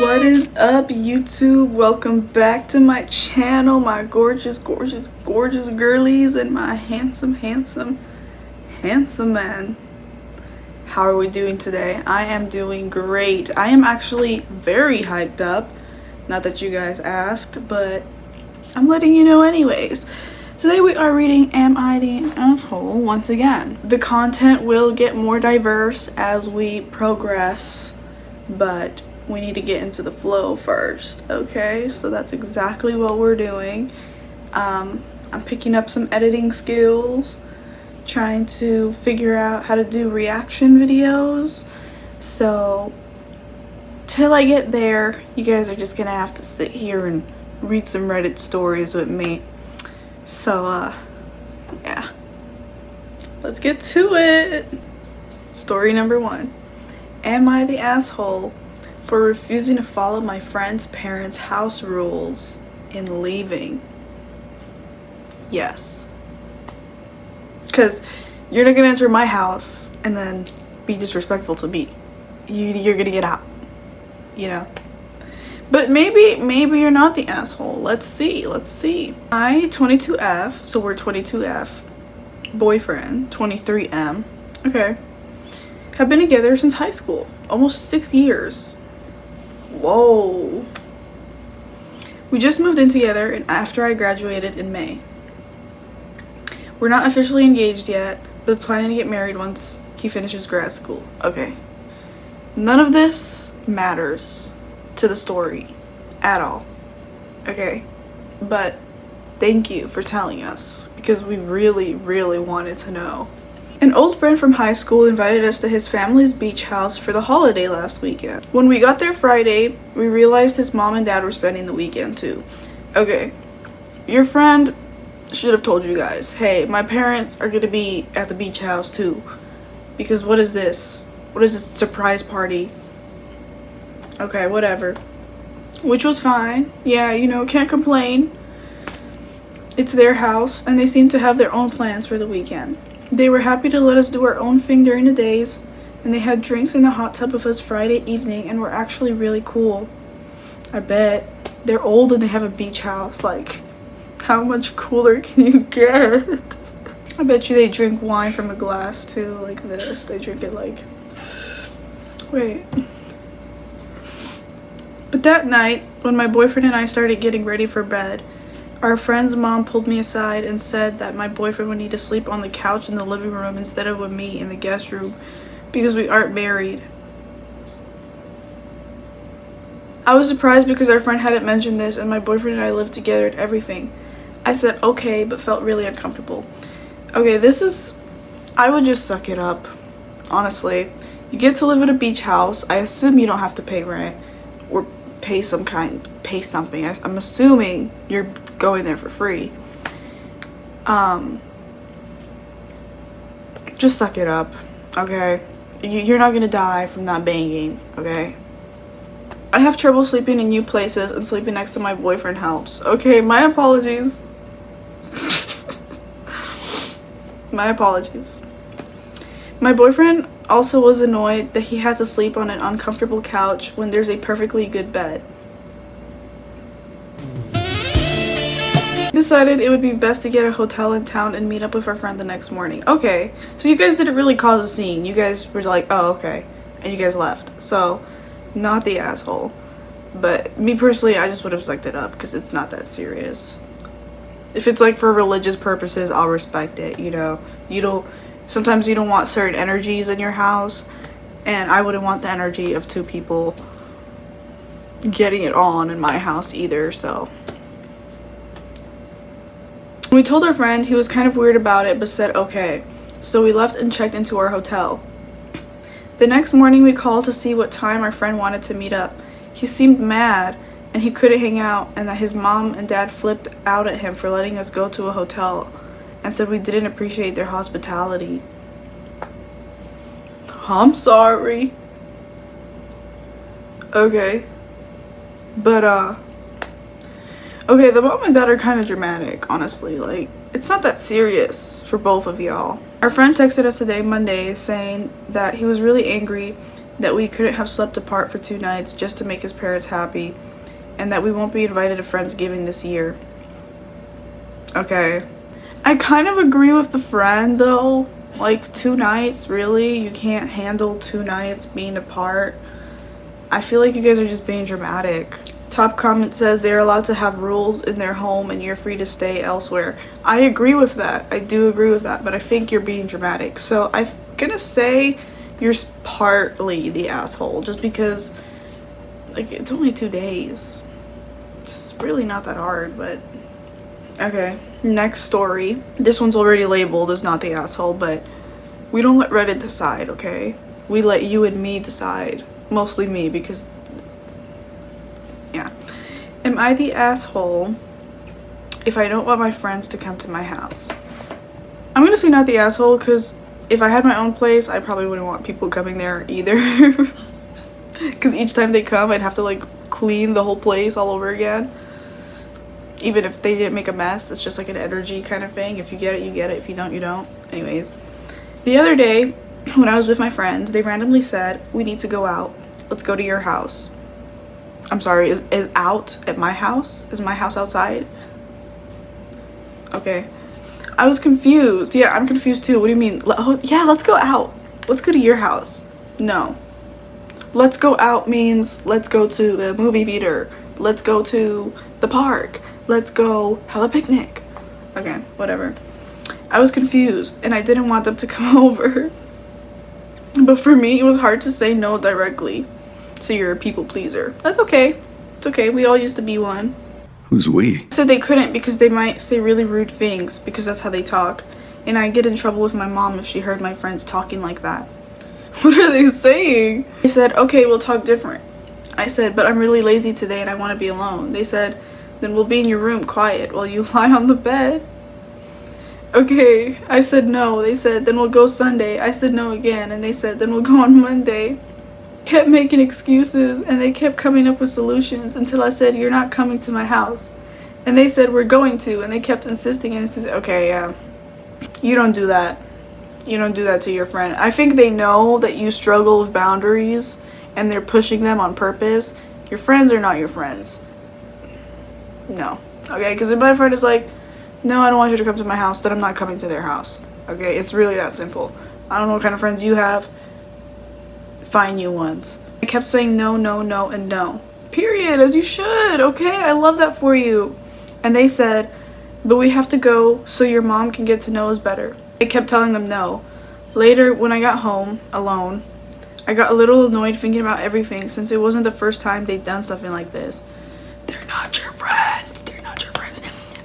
What is up, YouTube? Welcome back to my channel, my gorgeous girlies and my handsome man. How are we doing today? I am doing great. I am actually very hyped up. Not that you guys asked, but I'm letting you know anyways. Today we are reading Am I the Asshole once again. The content will get more diverse as we progress, but we need to get into the flow first, okay? So that's exactly what we're doing. I'm picking up some editing skills, trying to figure out how to do reaction videos. So till I get there, you guys are just gonna have to sit here and read some Reddit stories with me. So yeah, let's get to it. Story number 1. Am I the asshole for refusing to follow my friend's parents' house rules in leaving? Yes. Because you're not gonna enter my house and then be disrespectful to me. You're gonna get out, you know? But maybe you're not the asshole. Let's see. I, 22F, so we're 22F, boyfriend, 23M, okay, have been together since high school, almost 6 years. Whoa. We just moved in together and after I graduated in May. We're not officially engaged yet, but planning to get married once he finishes grad school. Okay. None of this matters to the story at all. Okay. But thank you for telling us because we really wanted to know. An old friend from high school invited us to his family's beach house for the holiday last weekend. When we got there Friday, we realized his mom and dad were spending the weekend too. Okay, your friend should have told you guys, hey, my parents are gonna be at the beach house too. Because what is this? What is this surprise party? Okay, whatever. Which was fine. Yeah, you know, can't complain. It's their house and they seem to have their own plans for the weekend. They were happy to let us do our own thing during the days, and they had drinks in the hot tub with us Friday evening and were actually really cool. I bet. They're old and they have a beach house. Like, how much cooler can you get? I bet you they drink wine from a glass too, like this. They drink it like... Wait. But that night, when my boyfriend and I started getting ready for bed, our friend's mom pulled me aside and said that my boyfriend would need to sleep on the couch in the living room instead of with me in the guest room because we aren't married. I was surprised because our friend hadn't mentioned this and my boyfriend and I lived together and everything. I said okay, but felt really uncomfortable. Okay, I would just suck it up, honestly. You get to live at a beach house. I assume you don't have to pay rent or pay something. I'm assuming you're going there for free. Just suck it up, okay? You're not gonna die from not banging, okay? I have trouble sleeping in new places and sleeping next to my boyfriend helps. Okay, my apologies. My apologies. My boyfriend also was annoyed that he had to sleep on an uncomfortable couch when there's a perfectly good bed. Decided it would be best to get a hotel in town and meet up with our friend the next morning. Okay, so you guys didn't really cause a scene. You guys were like, oh, okay, and you guys left. So, not the asshole. But me personally, I just would have sucked it up because it's not that serious. If it's like for religious purposes, I'll respect it, you know. Sometimes you don't want certain energies in your house, and I wouldn't want the energy of two people getting it on in my house either, so. We told our friend, he was kind of weird about it but said okay, so we left and checked into our hotel. The next morning we called to see what time our friend wanted to meet up. He seemed mad and he couldn't hang out and that his mom and dad flipped out at him for letting us go to a hotel and said we didn't appreciate their hospitality. I'm sorry. Okay. But okay, the mom and dad are kind of dramatic, honestly. Like, it's not that serious for both of y'all. Our friend texted us today, Monday, saying that he was really angry that we couldn't have slept apart for 2 nights just to make his parents happy, and that we won't be invited to Friendsgiving this year. Okay. I kind of agree with the friend though. Like 2 nights, really? You can't handle 2 nights being apart? I feel like you guys are just being dramatic. Top comment says they're allowed to have rules in their home and you're free to stay elsewhere. I agree with that. I do agree with that, but I think you're being dramatic. So I'm gonna say you're partly the asshole just because, like, it's only 2 days. It's really not that hard, but okay. Next story. This one's already labeled as not the asshole, but we don't let Reddit decide, okay? We let you and me decide. Mostly me, because yeah. Am I the asshole if I don't want my friends to come to my house? I'm gonna say not the asshole, because if I had my own place, I probably wouldn't want people coming there either. Because each time they come, I'd have to like clean the whole place all over again. Even if they didn't make a mess, it's just like an energy kind of thing. If you get it, you get it. If you don't, you don't. Anyways, the other day when I was with my friends, they randomly said, we need to go out. Let's go to your house. I'm sorry, is out at my house? Is my house outside? Okay. I was confused. Yeah, I'm confused too. What do you mean? Oh, yeah, let's go out. Let's go to your house. No. Let's go out means let's go to the movie theater. Let's go to the park. Let's go have a picnic. Okay, whatever. I was confused and I didn't want them to come over. But for me, it was hard to say no directly. So you're a people pleaser. That's okay. It's okay. We all used to be one. Who's we? Said they couldn't because they might say really rude things because that's how they talk. And I'd get in trouble with my mom if she heard my friends talking like that. What are they saying? They said, okay, we'll talk different. I said, but I'm really lazy today and I want to be alone. They said, then we'll be in your room quiet while you lie on the bed. Okay, I said no. They said, then we'll go Sunday. I said no again, and they said, then we'll go on Monday. Kept making excuses, and they kept coming up with solutions until I said, you're not coming to my house. And they said, we're going to, and they kept insisting, and it says, okay, yeah, you don't do that. You don't do that to your friend. I think they know that you struggle with boundaries, and they're pushing them on purpose. Your friends are not your friends. No. Okay, because if my friend is like, no, I don't want you to come to my house, then I'm not coming to their house. Okay, it's really that simple. I don't know what kind of friends you have. Find new ones. I kept saying no, no, no, and no. Period, as you should, okay? I love that for you. And they said, but we have to go so your mom can get to know us better. I kept telling them no. Later, when I got home alone, I got a little annoyed thinking about everything since it wasn't the first time they'd done something like this. They're not your friends. They're not your friends.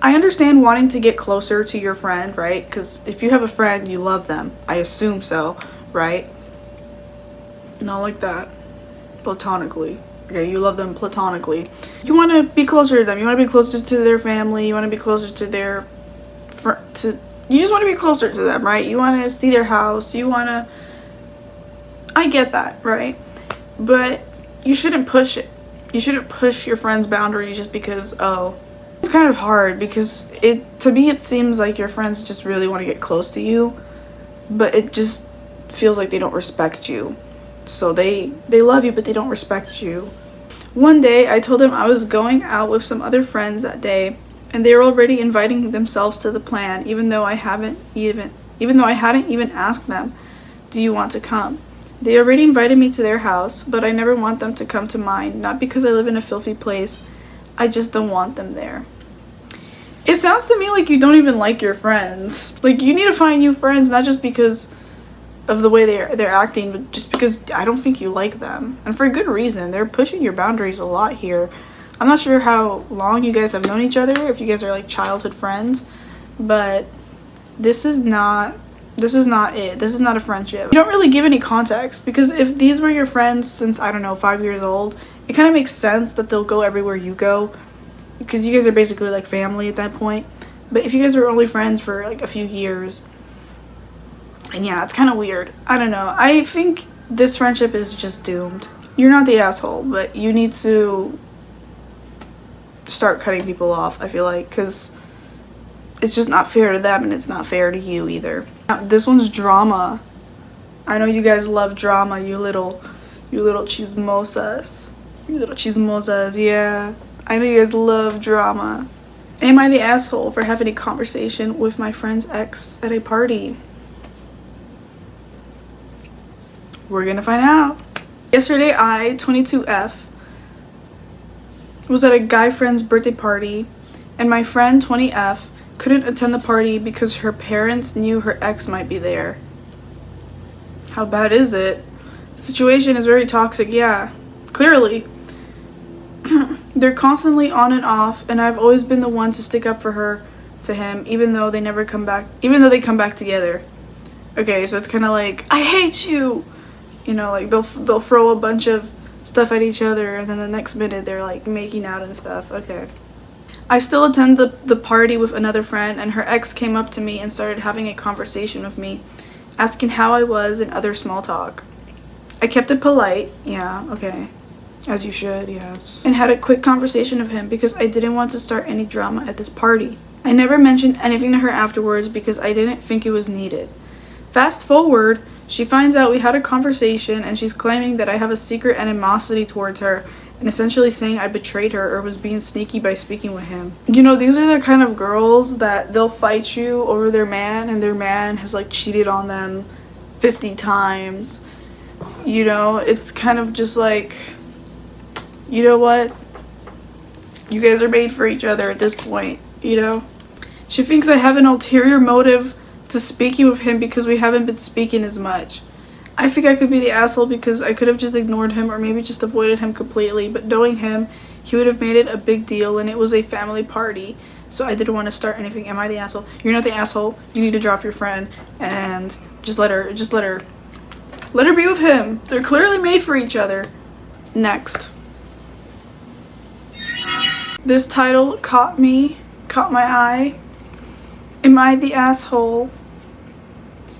I understand wanting to get closer to your friend, right? Because if you have a friend, you love them. I assume so, right? Not like that. Platonically. Okay, you love them platonically. You want to be closer to them. You want to be closer to their family. You want to be closer to their... You just want to be closer to them, right? You want to see their house. You want to... I get that, right? But you shouldn't push it. You shouldn't push your friend's boundaries just because, oh... It's kind of hard because to me it seems like your friends just really want to get close to you, but it just feels like they don't respect you. So they love you, but they don't respect you. One day I told them I was going out with some other friends that day, and they were already inviting themselves to the plan, even though I hadn't even asked them, do you want to come? They already invited me to their house, but I never want them to come to mine, not because I live in a filthy place. I just don't want them there. It sounds to me like you don't even like your friends. Like, you need to find new friends, not just because of the way they're acting, but just because I don't think you like them. And for a good reason. They're pushing your boundaries a lot here. I'm not sure how long you guys have known each other, if you guys are like childhood friends, but this is not it. This is not a friendship. You don't really give any context, because if these were your friends since, I don't know, 5 years old, it kind of makes sense that they'll go everywhere you go, because you guys are basically like family at that point. But if you guys are only friends for like a few years, and yeah, it's kind of weird. I don't know. I think this friendship is just doomed. You're not the asshole, but you need to start cutting people off, I feel like, because it's just not fair to them, and it's not fair to you either. Now, this one's drama. I know you guys love drama, you little You little chismosas. You little chismosas, yeah. I know you guys love drama. Am I the asshole for having a conversation with my friend's ex at a party? We're gonna find out. Yesterday, I, 22F, was at a guy friend's birthday party, and my friend, 20F, couldn't attend the party because her parents knew her ex might be there. How bad is it? The situation is very toxic, yeah. Clearly. They're constantly on and off, and I've always been the one to stick up for her to him, even though they come back together. Okay, so it's kind of like, I hate you! You know, like they'll throw a bunch of stuff at each other, and then the next minute they're like making out and stuff. Okay. I still attend the party with another friend, and her ex came up to me and started having a conversation with me, asking how I was and other small talk. I kept it polite, yeah, okay. As you should, yes. And had a quick conversation with him because I didn't want to start any drama at this party. I never mentioned anything to her afterwards because I didn't think it was needed. Fast forward, she finds out we had a conversation and she's claiming that I have a secret animosity towards her and essentially saying I betrayed her or was being sneaky by speaking with him. You know, these are the kind of girls that they'll fight you over their man and their man has like cheated on them 50 times. You know, it's kind of just like, you know what? You guys are made for each other at this point, you know? She thinks I have an ulterior motive to speaking with him because we haven't been speaking as much. I think I could be the asshole because I could have just ignored him or maybe just avoided him completely, but knowing him, he would have made it a big deal and it was a family party, so I didn't want to start anything. Am I the asshole? You're not the asshole. You need to drop your friend and just let her be with him. They're clearly made for each other. Next. This title caught my eye. Am I the asshole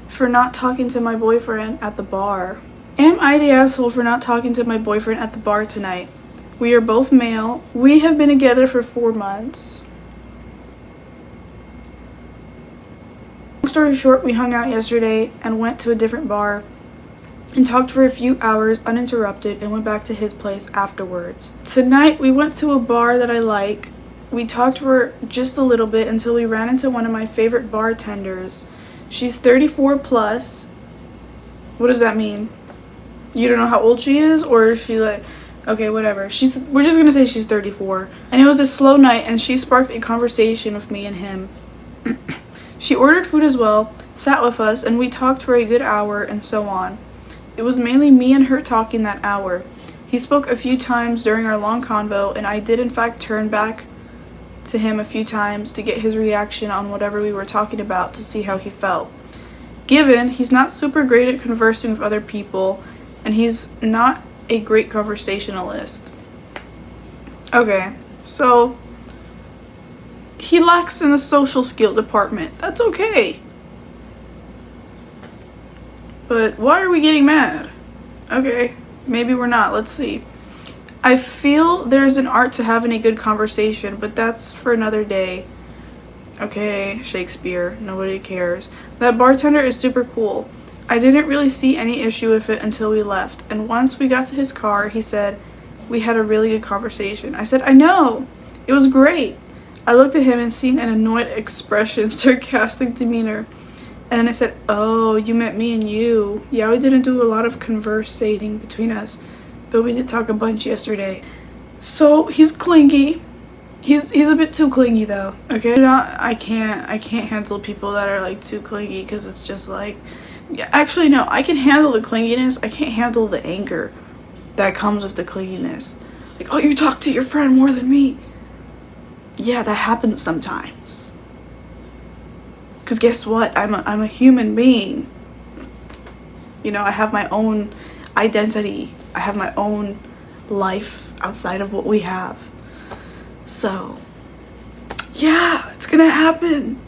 for not talking to my boyfriend at the bar? Am I the asshole for not talking to my boyfriend at the bar tonight? We are both male. We have been together for 4 months. Long story short, we hung out yesterday and went to a different bar and talked for a few hours uninterrupted and went back to his place afterwards. Tonight we went to a bar that I like. We talked for just a little bit until we ran into one of my favorite bartenders. She's 34 plus. What does that mean? You don't know how old she is, or is she like, okay, whatever. We're just gonna say she's 34. And it was a slow night and she sparked a conversation with me and him. She ordered food as well, sat with us, and we talked for a good hour and so on. It was mainly me and her talking that hour. He spoke a few times during our long convo, and I did in fact turn back to him a few times to get his reaction on whatever we were talking about to see how he felt. Given he's not super great at conversing with other people, and he's not a great conversationalist. Okay, so he lacks in the social skill department. That's okay. But why are we getting mad? Okay, maybe we're not. Let's see. I feel there's an art to having a good conversation, but that's for another day. Okay, Shakespeare. Nobody cares. That bartender is super cool. I didn't really see any issue with it until we left, and once we got to his car, he said we had a really good conversation. I said, I know. It was great. I looked at him and seen an annoyed expression, sarcastic demeanor. And then I said, oh, you meant me and you. Yeah, we didn't do a lot of conversating between us, but we did talk a bunch yesterday. So he's clingy. He's a bit too clingy though. Okay, I can't handle people that are like too clingy because it's just like, yeah, actually no, I can handle the clinginess. I can't handle the anger that comes with the clinginess. Like, oh, you talk to your friend more than me. Yeah, that happens sometimes. Because guess what? I'm a human being. You know, I have my own identity. I have my own life outside of what we have. So, yeah, it's gonna happen.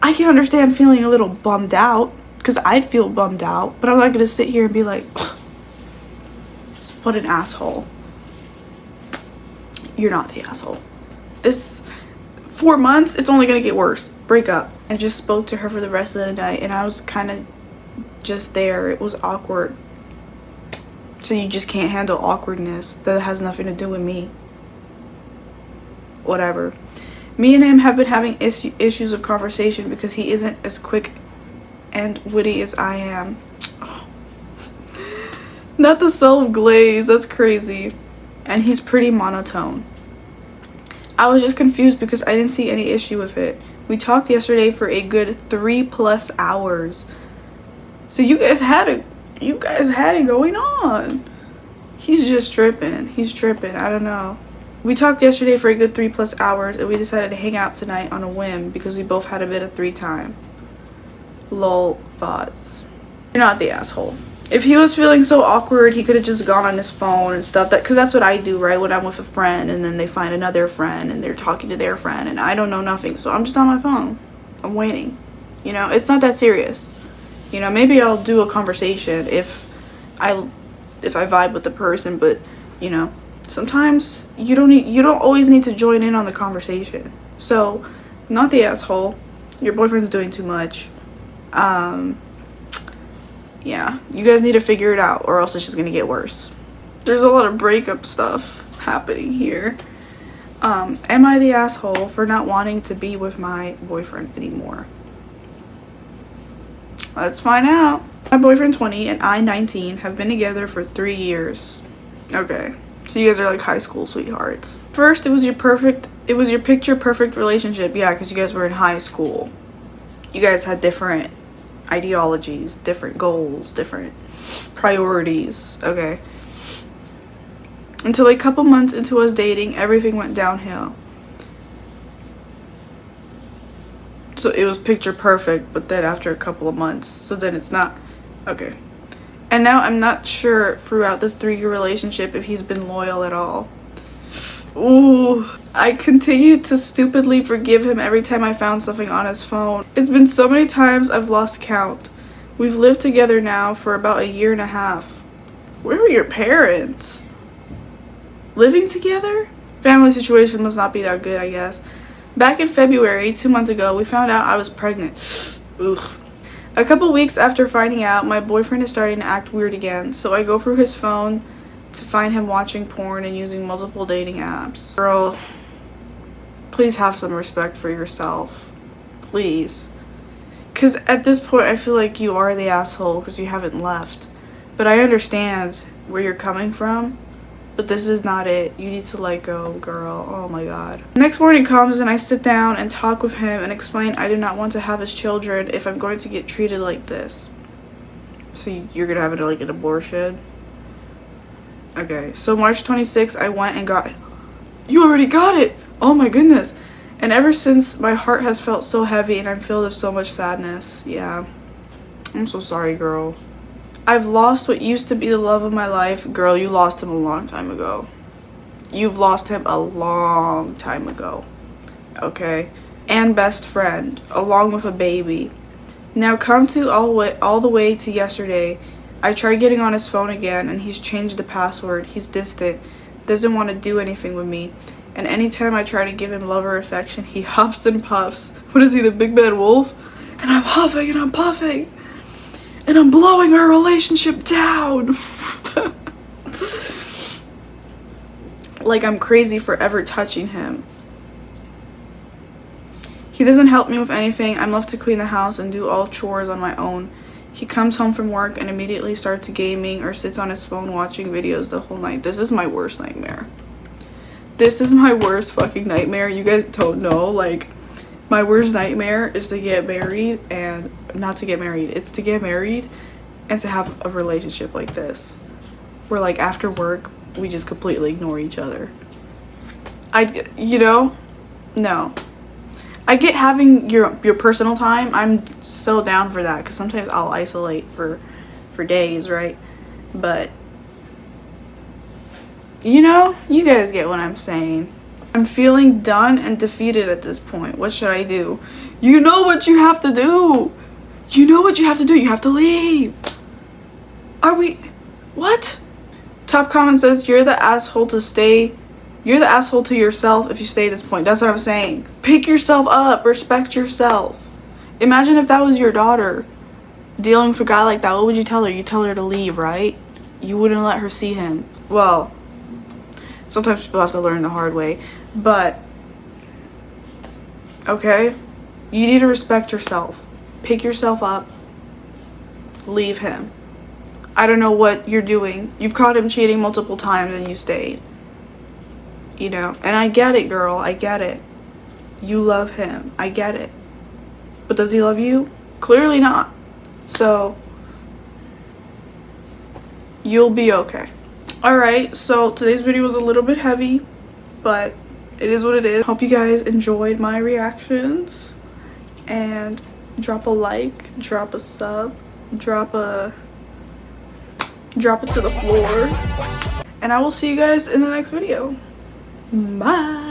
I can understand feeling a little bummed out, because I'd feel bummed out, but I'm not gonna sit here and be like, what an asshole. You're not the asshole. This 4 months, it's only gonna get worse. Break up. I just spoke to her for the rest of the night, and I was kind of just there. It was awkward. So you just can't handle awkwardness. That has nothing to do with me. Whatever. Me and him have been having issues of conversation because he isn't as quick and witty as I am. Oh. Not the self-glaze, that's crazy. And he's pretty monotone. I was just confused because I didn't see any issue with it. We talked yesterday for a good 3+ hours. So you guys had it going on. He's just tripping. He's tripping. I don't know. We talked yesterday for a good 3+ hours, and we decided to hang out tonight on a whim because we both had a bit of free time. Lol thoughts. You're not the asshole. If he was feeling so awkward, he could have just gone on his phone and stuff. Because that's what I do, right? When I'm with a friend and then they find another friend and they're talking to their friend and I don't know nothing. So I'm just on my phone. I'm waiting. You know, it's not that serious. You know, maybe I'll do a conversation if I vibe with the person. But, you know, sometimes you don't always need to join in on the conversation. So, not the asshole. Your boyfriend's doing too much. Yeah, you guys need to figure it out or else it's just gonna get worse. There's a lot of breakup stuff happening here. Am I the asshole for not wanting to be with my boyfriend anymore? Let's find out. My boyfriend 20 and I 19 have been together for 3 years. Okay, so you guys are like high school sweethearts. First, it was your picture perfect relationship. Yeah, because you guys were in high school. You guys had different ideologies, different goals, different priorities. Okay. Until a couple months into us dating, everything went downhill. So it was picture perfect, but then after a couple of months, so then it's not. Okay. And now I'm not sure throughout this 3-year relationship if he's been loyal at all. Ooh, I continued to stupidly forgive him every time I found something on his phone. It's been so many times I've lost count. We've lived together now for about 1.5 years. Where were your parents? Living together? Family situation must not be that good, I guess. Back in February, 2 months ago, we found out I was pregnant. Ugh. A couple weeks after finding out, my boyfriend is starting to act weird again, so I go through his phone to find him watching porn and using multiple dating apps. Girl, please have some respect for yourself. Please. Because at this point, I feel like you are the asshole because you haven't left. But I understand where you're coming from. But this is not it. You need to let go, girl. Oh my god. Next morning comes and I sit down and talk with him and explain I do not want to have his children if I'm going to get treated like this. So you're going to have like an abortion? Okay, so March 26th, I went and got it. You already got it! Oh my goodness. And ever since, my heart has felt so heavy and I'm filled with so much sadness. Yeah. I'm so sorry, girl. I've lost what used to be the love of my life. Girl, you lost him a long time ago. You've lost him a long time ago. Okay? And best friend, along with a baby. Now come to all the way to yesterday. I tried getting on his phone again and he's changed the password. He's distant. Doesn't want to do anything with me. And anytime I try to give him love or affection, he huffs and puffs. What is he, the big bad wolf? And I'm huffing and I'm puffing. And I'm blowing our relationship down. Like I'm crazy for ever touching him. He doesn't help me with anything. I'm left to clean the house and do all chores on my own. He comes home from work and immediately starts gaming or sits on his phone watching videos the whole night. This is my worst nightmare. This is my worst fucking nightmare. You guys don't know. Like, my worst nightmare is to get married and not to get married. It's to get married and to have a relationship like this. Where like after work, we just completely ignore each other. No. I get having your personal time. I'm so down for that because sometimes I'll isolate for days, right? But you know, you guys get what I'm saying. I'm feeling done and defeated at this point. What should I do? You know what you have to do. You know what you have to do. You have to leave. Are we? What? Top comment says you're the asshole to stay. You're the asshole to yourself if you stay at this point. That's what I'm saying. Pick yourself up. Respect yourself. Imagine if that was your daughter dealing with a guy like that. What would you tell her? You tell her to leave, right? You wouldn't let her see him. Well, sometimes people have to learn the hard way, but okay, you need to respect yourself. Pick yourself up. Leave him. I don't know what you're doing. You've caught him cheating multiple times and you stayed. You know, and I get it, girl. I get it. You love him. I get it. But does he love you? Clearly not. So, you'll be okay. Alright, so today's video was a little bit heavy, but it is what it is. Hope you guys enjoyed my reactions. And drop a like, drop a sub, drop it to the floor. And I will see you guys in the next video. Bye.